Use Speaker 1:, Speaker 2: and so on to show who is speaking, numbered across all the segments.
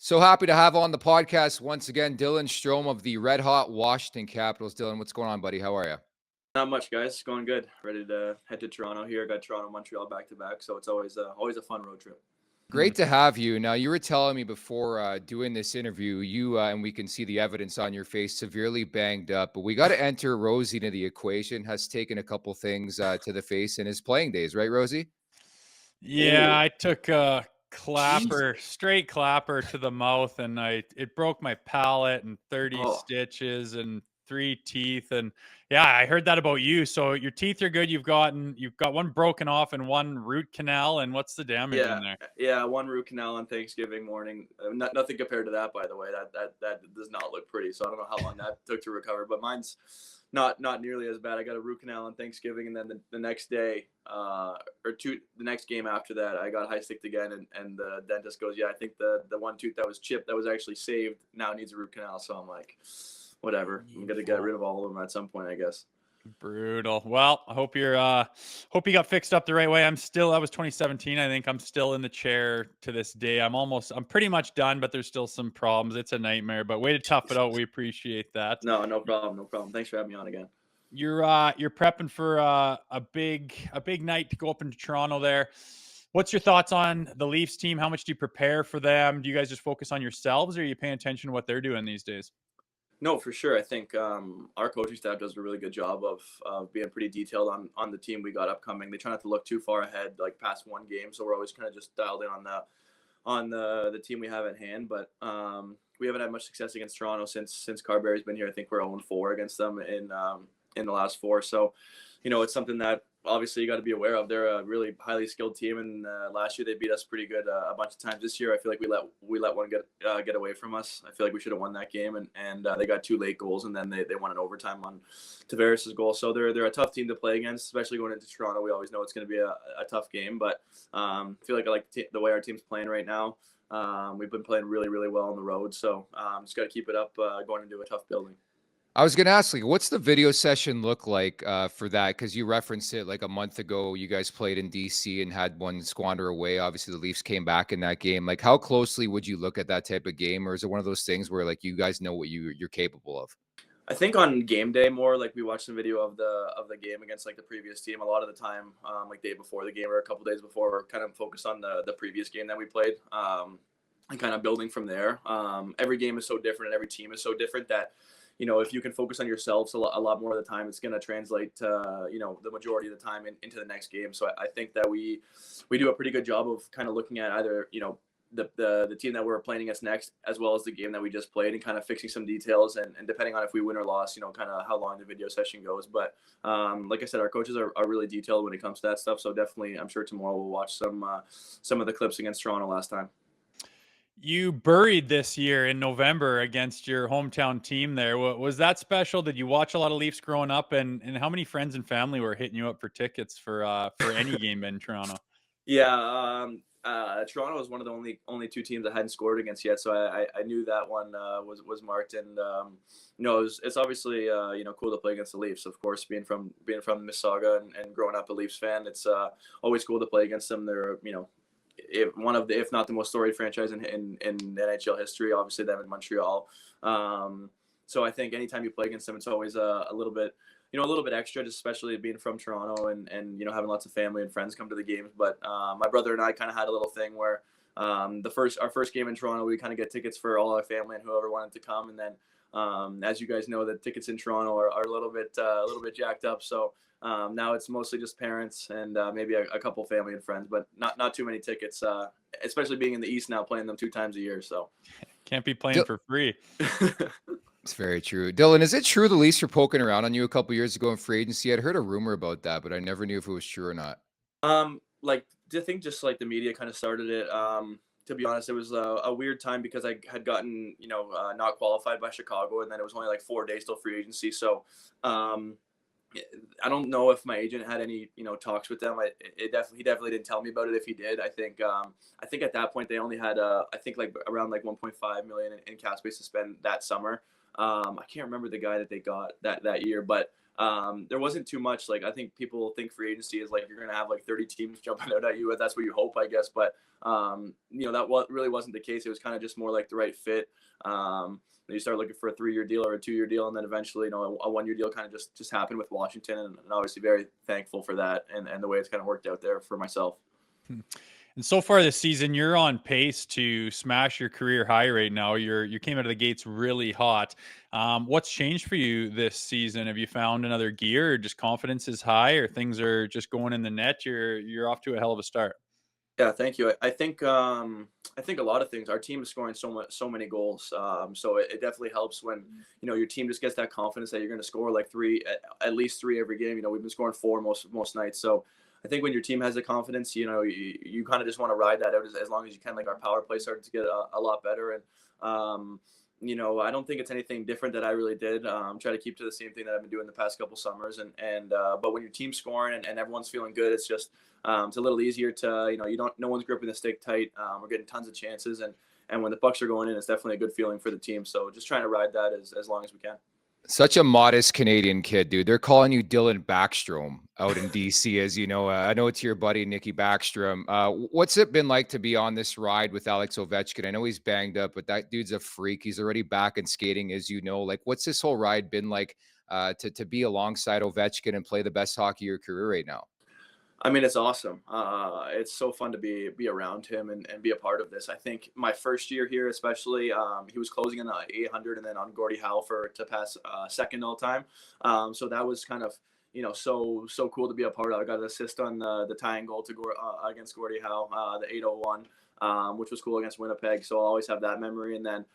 Speaker 1: So happy to have on the podcast once again, Dylan Strome of the Red Hot Washington Capitals. Dylan, what's going on, buddy? How are you?
Speaker 2: Not much, guys. Going good. Ready to head to Toronto here. Got Toronto, Montreal back to back, so it's always a fun road trip.
Speaker 1: Great to have you. Now, you were telling me before doing this interview, you and we can see the evidence on your face, severely banged up. But we got to enter Rosie into the equation. Has taken a couple things to the face in his playing days, right, Rosie?
Speaker 3: Yeah, I took a
Speaker 2: Jesus.
Speaker 3: straight clapper to the mouth, and it broke my palate and 30
Speaker 2: Oh,
Speaker 3: stitches and 3 teeth. And yeah, I heard that about you. So your teeth are good. You've got one broken off and one root canal. And what's the damage in
Speaker 2: yeah,
Speaker 3: there?
Speaker 2: yeah. One root canal on Thanksgiving morning. Nothing compared to that, by the way. That does not look pretty. So I don't know how long that took to recover, but mine's not nearly as bad. I got a root canal on Thanksgiving, and then the next day, the next game after that, I got high sticked again, and the dentist goes, yeah, I think the one tooth that was chipped that was actually saved now needs a root canal. So I'm like, whatever. I'm gonna get rid of all of them at some point, I guess.
Speaker 3: Brutal. Well, I hope hope you got fixed up the right way. That was 2017. I think I'm still in the chair to this day. I'm pretty much done, but there's still some problems. It's a nightmare, but way to tough it out. We appreciate that.
Speaker 2: No problem, no problem. Thanks for having me on again.
Speaker 3: You're prepping for a big night to go up into Toronto there. What's your thoughts on the Leafs team? How much do you prepare for them? Do you guys just focus on yourselves, or are you paying attention to what they're doing these days?
Speaker 2: No, for sure. I think our coaching staff does a really good job of being pretty detailed on the team we got upcoming. They try not to look too far ahead, like past one game. So we're always kind of just dialed in on the team we have at hand. But we haven't had much success against Toronto since Carberry's been here. I think we're 0-4 against them in the last four. So, it's something that obviously you got to be aware of. They're a really highly skilled team, and last year they beat us pretty good a bunch of times. This year, I feel like we let one get away from us. I feel like we should have won that game, and they got two late goals, and then they won an overtime on Tavares' goal. So they're a tough team to play against, especially going into Toronto. We always know it's going to be a tough game, but I feel like I like the way our team's playing right now. We've been playing really, really well on the road, so just got to keep it up going into a tough building.
Speaker 1: I was going to ask, what's the video session look like for that? Because you referenced it like a month ago. You guys played in DC and had one squander away. Obviously, the Leafs came back in that game. Like, how closely would you look at that type of game, or is it one of those things where like you guys know what you're capable of?
Speaker 2: I think on game day more like we watched some video of the game against like the previous team. A lot of the time, like day before the game or a couple days before, we're kind of focused on the previous game that we played. And kind of building from there. Every game is so different and every team is so different that, if you can focus on yourselves a lot more of the time, it's going to translate to, the majority of the time into the next game. So I think that we do a pretty good job of kind of looking at either, the team that we're playing against next, as well as the game that we just played, and kind of fixing some details and depending on if we win or loss, kind of how long the video session goes. But like I said, our coaches are really detailed when it comes to that stuff. So definitely, I'm sure tomorrow we'll watch some of the clips against Toronto last time.
Speaker 3: You buried this year in November against your hometown team there. Was that special? Did you watch a lot of Leafs growing up? And how many friends and family were hitting you up for tickets for any game in Toronto?
Speaker 2: Yeah, Toronto was one of the only two teams I hadn't scored against yet, so I knew that one was marked, and it's obviously cool to play against the Leafs. Of course, being from Mississauga and growing up a Leafs fan, it's always cool to play against them. They're if not the most storied franchise in NHL history. Obviously, them in Montreal. So I think anytime you play against them, it's always a little bit extra, just especially being from Toronto and having lots of family and friends come to the games. But my brother and I kind of had a little thing where our first game in Toronto, we kind of get tickets for all our family and whoever wanted to come, and then as you guys know, the tickets in Toronto are a little bit jacked up. So now it's mostly just parents and maybe a couple family and friends, but not too many tickets, especially being in the East now, playing them 2 times a year. So
Speaker 3: can't be playing for free.
Speaker 1: It's very true. Dylan, is it true the Leafs were poking around on you a couple years ago in free agency? I'd heard a rumor about that, but I never knew if it was true or not.
Speaker 2: Like I think just like the media kind of started it. To be honest, it was a weird time because I had gotten not qualified by Chicago, and then it was only like 4 days till free agency. So I don't know if my agent had any talks with them. He definitely didn't tell me about it. If he did, I think at that point they only had I think like around like 1.5 million in cap space to spend that summer. I can't remember the guy that they got that year, but there wasn't too much. Like I think people think free agency is like you're gonna have like 30 teams jumping out at you. That's what you hope, I guess. But that really wasn't the case. It was kind of just more like the right fit. You start looking for a 3-year deal or a 2-year deal, and then eventually, a 1-year deal kind of just happened with Washington, and obviously very thankful for that and the way it's kind of worked out there for myself.
Speaker 3: And so far this season, you're on pace to smash your career high right now. You came out of the gates really hot. What's changed for you this season? Have you found another gear, or just confidence is high, or things are just going in the net? You're off to a hell of a start.
Speaker 2: Yeah, thank you. I think a lot of things. Our team is scoring so many goals. So it definitely helps when your team just gets that confidence that you're going to score like at least three every game. We've been scoring 4 most nights. So I think when your team has the confidence, you kind of just want to ride that out as long as you can. Like our power play started to get a lot better, and I don't think it's anything different that I really did. Try to keep to the same thing that I've been doing the past couple summers, but when your team's scoring and everyone's feeling good, it's just it's a little easier to no one's gripping the stick tight. We're getting tons of chances, and when the pucks are going in, it's definitely a good feeling for the team. So just trying to ride that as long as we can.
Speaker 1: Such a modest Canadian kid, dude. They're calling you Dylan Backstrom out in DC, as you know. I know it's your buddy, Nicky Backstrom. What's it been like to be on this ride with Alex Ovechkin? I know he's banged up, but that dude's a freak. He's already back and skating, as you know. Like, what's this whole ride been like to be alongside Ovechkin and play the best hockey of your career right now?
Speaker 2: I mean, it's awesome. It's so fun to be around him and be a part of this. I think my first year here, especially, he was closing in the 800 and then on Gordie Howe to pass second all time. So that was kind of, so cool to be a part of. I got an assist on the tying goal against Gordie Howe, the 801, which was cool against Winnipeg. So I'll always have that memory. And then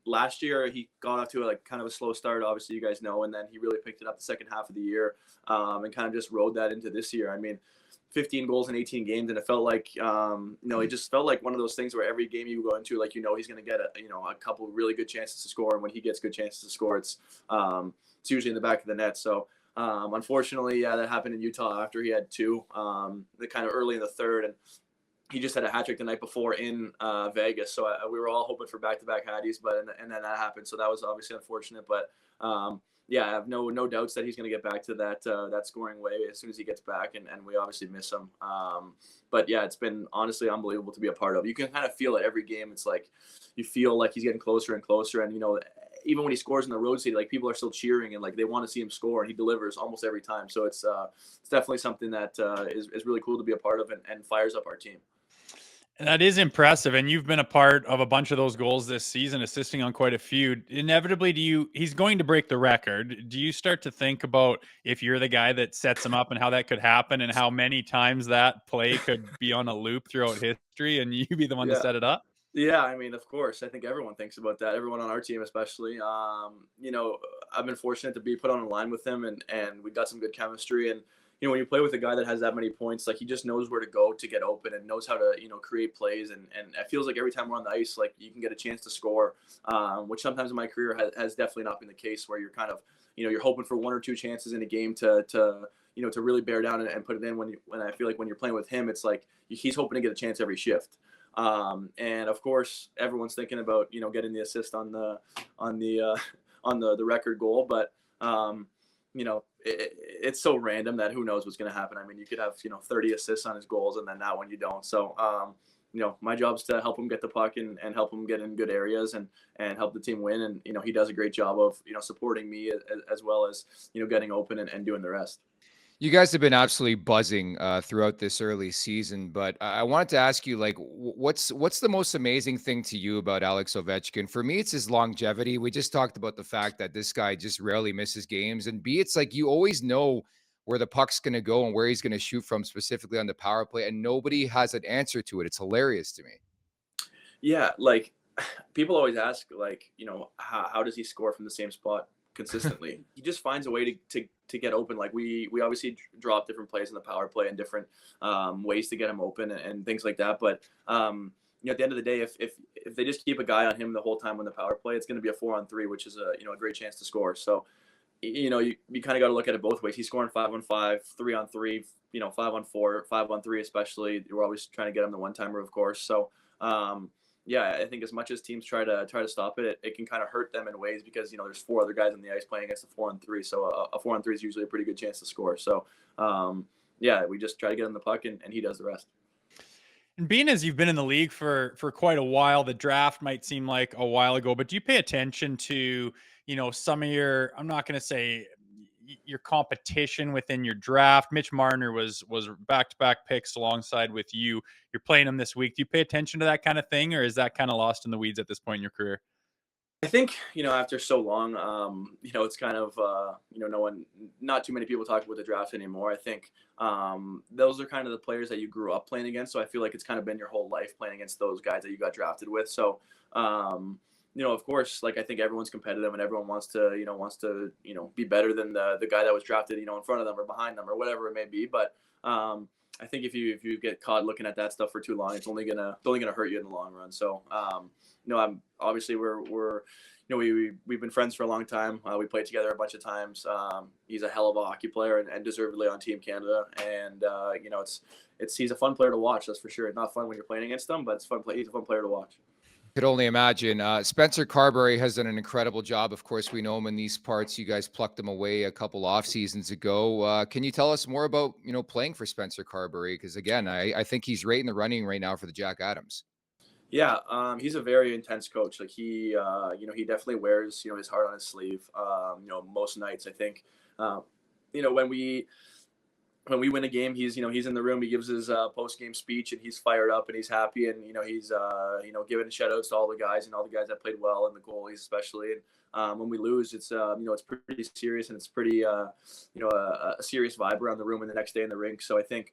Speaker 2: last year he got off to kind of a slow start, obviously you guys know, and then he really picked it up the second half of the year, and kind of just rode that into this year. I mean, 15 goals in 18 games, and it felt like it just felt like one of those things where every game you go into, like he's going to get a couple really good chances to score, and when he gets good chances to score, it's usually in the back of the net. So unfortunately, that happened in Utah after he had 2, the kind of early in the third, and he just had a hat trick the night before in Vegas. So we were all hoping for back-to-back Hatties, and then that happened. So that was obviously unfortunate. But I have no doubts that he's going to get back to that scoring way as soon as he gets back. And we obviously miss him. But yeah, it's been honestly unbelievable to be a part of. You can kind of feel it every game. It's like you feel like he's getting closer and closer. And, even when he scores in the road city, like people are still cheering and like they want to see him score, and he delivers almost every time. So it's definitely something that is really cool to be a part of and fires up our team.
Speaker 3: That is impressive, and you've been a part of a bunch of those goals this season, assisting on quite a few. Inevitably, he's going to break the record. Do you start to think about if you're the guy that sets him up and how that could happen and how many times that play could be on a loop throughout history and you be the one to set it up?
Speaker 2: Yeah, I mean, of course. I think everyone thinks about that. Everyone on our team, especially. I've been fortunate to be put on a line with him, and we got some good chemistry. And when you play with a guy that has that many points, like he just knows where to go to get open and knows how to create plays. And it feels like every time we're on the ice, like you can get a chance to score, which sometimes in my career has definitely not been the case. Where you're kind of you're hoping for 1 or 2 chances in a game to really bear down and put it in. When I feel like when you're playing with him, it's like he's hoping to get a chance every shift. And of course, everyone's thinking about getting the assist on the record goal, but it's so random that who knows what's going to happen. I mean, you could have 30 assists on his goals, and then that one you don't. So my job's to help him get the puck and help him get in good areas and help the team win. And he does a great job of supporting me as well as getting open and doing the rest.
Speaker 1: You guys have been absolutely buzzing throughout this early season, but I wanted to ask you, like, what's the most amazing thing to you about Alex Ovechkin? For me, it's his longevity. We just talked about the fact that this guy just rarely misses games, and B, it's like you always know where the puck's going to go and where he's going to shoot from, specifically on the power play, and nobody has an answer to it. It's hilarious to me.
Speaker 2: Yeah, like people always ask, like, how does he score from the same spot consistently? He just finds a way to get open. Like we obviously drop different plays in the power play and different ways to get him open and things like that. But at the end of the day, if they just keep a guy on him the whole time on the power play, it's going to be a 4-on-3, which is a great chance to score. So you kind of got to look at it both ways. He's scoring 5-on-5, 3-on-3, 5-on-4, 5-on-3 especially. We're always trying to get him the one-timer, of course. So yeah, I think as much as teams try to stop it, it can kind of hurt them in ways because there's 4 other guys on the ice playing against a 4-on-3, so a 4-on-3 is usually a pretty good chance to score. So yeah, we just try to get him the puck and he does the rest.
Speaker 3: And being as you've been in the league for quite a while, the draft might seem like a while ago, but do you pay attention to, some of your, I'm not going to say your competition within your draft? Mitch Marner was back-to-back picks alongside with you. You're playing him this week. Do you pay attention to that kind of thing, or is that kind of lost in the weeds at this point in your career?
Speaker 2: I think, after so long, it's kind of, not too many people talk about the draft anymore. I think those are kind of the players that you grew up playing against. So I feel like it's kind of been your whole life playing against those guys that you got drafted with. So, of course, like I think everyone's competitive and everyone wants to be better than the guy that was drafted, in front of them or behind them or whatever it may be. But I think if you get caught looking at that stuff for too long, it's only gonna hurt you in the long run. So, I'm obviously we've been friends for a long time. We played together a bunch of times. He's a hell of a hockey player and deservedly on Team Canada. And he's a fun player to watch. That's for sure. It's not fun when you're playing against him, but it's fun. He's a fun player to watch.
Speaker 1: Could only imagine. Spencer Carberry has done an incredible job. Of course, we know him in these parts. You guys plucked him away a couple off seasons ago. Can you tell us more about playing for Spencer Carberry? Because again, I think he's right in the running right now for the Jack Adams.
Speaker 2: Yeah, he's a very intense coach. Like he definitely wears his heart on his sleeve. Most nights I think. When we win a game, he's in the room. He gives his post game speech and he's fired up and he's happy and he's giving shout outs to all the guys and all the guys that played well and the goalies especially. And when we lose, it's it's pretty serious and it's pretty a serious vibe around the room and the next day in the rink. So I think.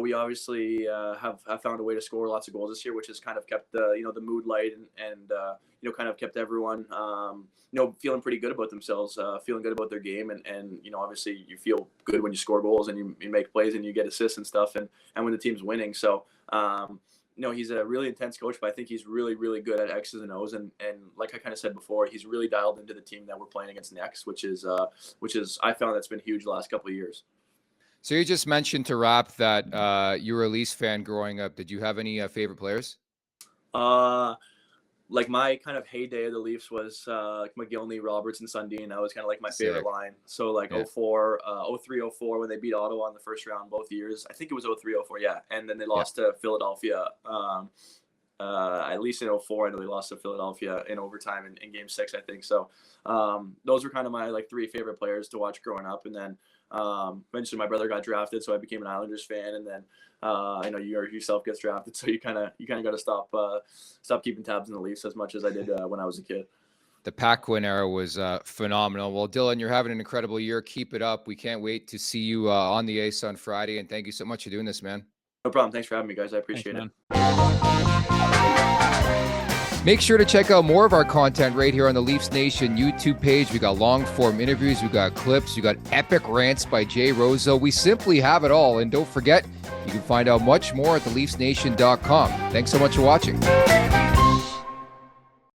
Speaker 2: We obviously have found a way to score lots of goals this year, which has kind of kept the mood light and kind of kept everyone feeling pretty good about themselves, feeling good about their game, and obviously you feel good when you score goals and you make plays and you get assists and stuff, and when the team's winning. So he's a really intense coach, but I think he's really, really good at X's and O's, and like I kind of said before, he's really dialed into the team that we're playing against next, which is I found that's been huge the last couple of years.
Speaker 1: So you just mentioned to wrap that you were a Leafs fan growing up. Did you have any favorite players?
Speaker 2: Like my kind of heyday of the Leafs was like McGillney, Robertson, Sundin. That was kind of like my favorite line. So like 04, 03, 04 when they beat Ottawa in the first round both years. I think it was 03, 04, yeah. And then they lost to Philadelphia. At least in 04, I know they lost to Philadelphia in overtime in Game 6, I think. So those were kind of my 3 favorite players to watch growing up. And then eventually my brother got drafted, so I became an Islanders fan. And then I know you yourself gets drafted, so you kind of got to stop keeping tabs on the Leafs as much as I did when I was a kid.
Speaker 1: The Paquin era was phenomenal. Well, Dylan, you're having an incredible year. Keep it up. We can't wait to see you on the ice on Friday. And thank you so much for doing this, man.
Speaker 2: No problem. Thanks for having me, guys. I appreciate it.
Speaker 1: Make sure to check out more of our content right here on the Leafs Nation YouTube page. We got long form interviews, we got clips, we got epic rants by Jay Roseau. We simply have it all. And don't forget, you can find out much more at theleafsnation.com. Thanks so much for watching.